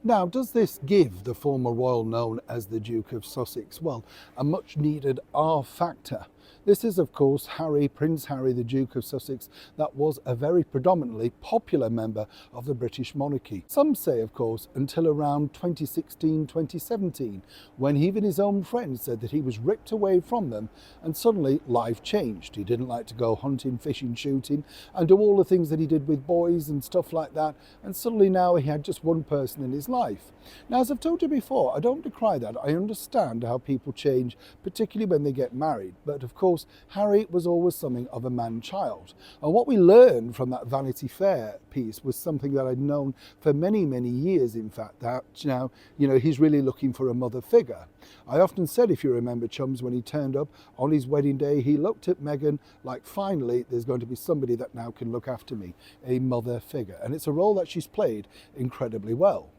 Now, does this give the former royal known as the Duke of Sussex, well, a much needed R factor? This is, of course, Prince Harry, the Duke of Sussex, that was a very predominantly popular member of the British monarchy. Some say, of course, until around 2016, 2017, when even his own friends said that he was ripped away from them and suddenly life changed. He didn't like to go hunting, fishing, shooting and do all the things that he did with boys and stuff like that. And suddenly now he had just one person in his life. Now, as I've told you before, I don't decry that. I understand how people change, particularly when they get married. But of course, Harry was always something of a man-child. And what we learned from that Vanity Fair piece was something that I'd known for many, many years, in fact, that now, he's really looking for a mother figure. I often said, if you remember, chums, when he turned up on his wedding day, he looked at Meghan like, finally, there's going to be somebody that now can look after me, a mother figure. And it's a role that she's played incredibly well.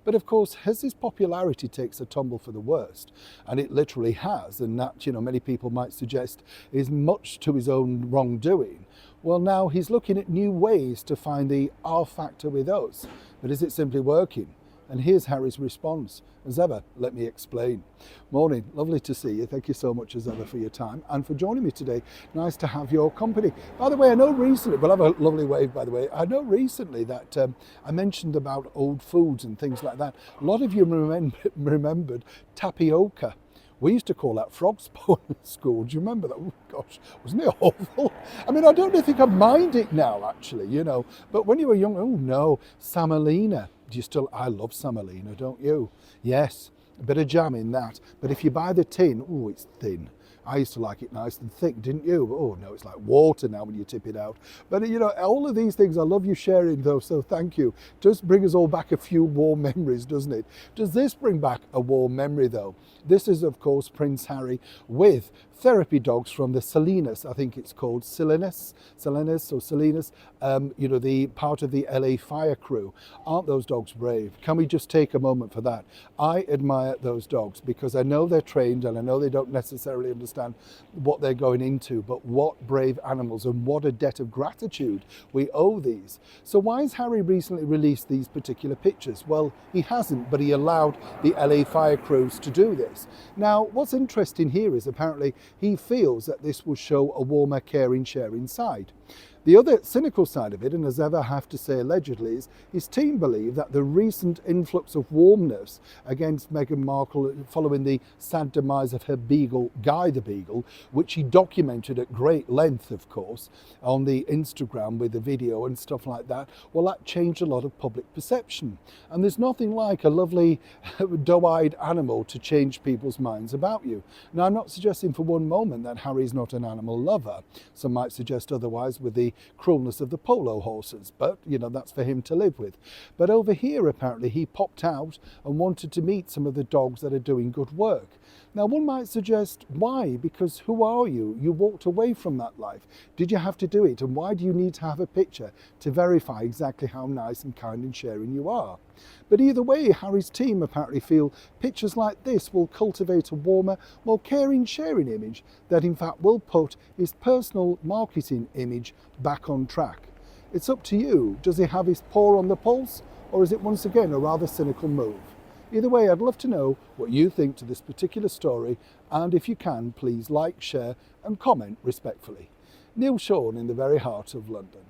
But of course, as his popularity takes a tumble for the worst, and it literally has, and that, many people might suggest is much to his own wrongdoing, well, now he's looking at new ways to find the R factor with us. But is it simply working? And here's Harry's response. As ever, let me explain. Morning, lovely to see you. Thank you so much as ever for your time and for joining me today. Nice to have your company. By the way, I know recently, we'll have a lovely wave by the way, I know recently that I mentioned about old foods and things like that. A lot of you remembered tapioca. We used to call that frog spawn at school. Do you remember that? Oh gosh, wasn't it awful? I mean, I don't think I mind it now, actually, but when you were young, oh no, semolina. I love semolina, don't you? Yes, a bit of jam in that. But if you buy the tin, oh, it's thin. I used to like it nice and thick, didn't you? Oh no, it's like water now when you tip it out. But all of these things, I love you sharing though, so thank you. Just bring us all back a few warm memories, doesn't it? Does this bring back a warm memory though? This is, of course, Prince Harry with therapy dogs from the Salinas, I think it's called, Salinas, the part of the LA fire crew. Aren't those dogs brave? Can we just take a moment for that? I admire those dogs because I know they're trained and I know they don't necessarily understand what they're going into, but what brave animals and what a debt of gratitude we owe these. So why has Harry recently released these particular pictures? Well, he hasn't, but he allowed the LA fire crews to do this. Now, what's interesting here is apparently he feels that this will show a warmer, caring, sharing side. The other cynical side of it, and as ever I have to say allegedly, is his team believe that the recent influx of warmness against Meghan Markle following the sad demise of her beagle, Guy the Beagle, which he documented at great length, of course, on the Instagram with the video and stuff like that, well, that changed a lot of public perception. And there's nothing like a lovely doe-eyed animal to change people's minds about you. Now, I'm not suggesting for one moment that Harry's not an animal lover. Some might suggest otherwise with the cruelness of the polo horses, but that's for him to live with. But over here apparently he popped out and wanted to meet some of the dogs that are doing good work. Now one might suggest, why? Because who are you? You walked away from that life. Did you have to do it? And why do you need to have a picture to verify exactly how nice and kind and sharing you are? But either way, Harry's team apparently feel pictures like this will cultivate a warmer, more caring, sharing image that in fact will put his personal marketing image back on track. It's up to you. Does he have his paw on the pulse, or is it once again a rather cynical move? Either way, I'd love to know what you think to this particular story, and if you can, please like, share and comment respectfully. Neil Sean in the very heart of London.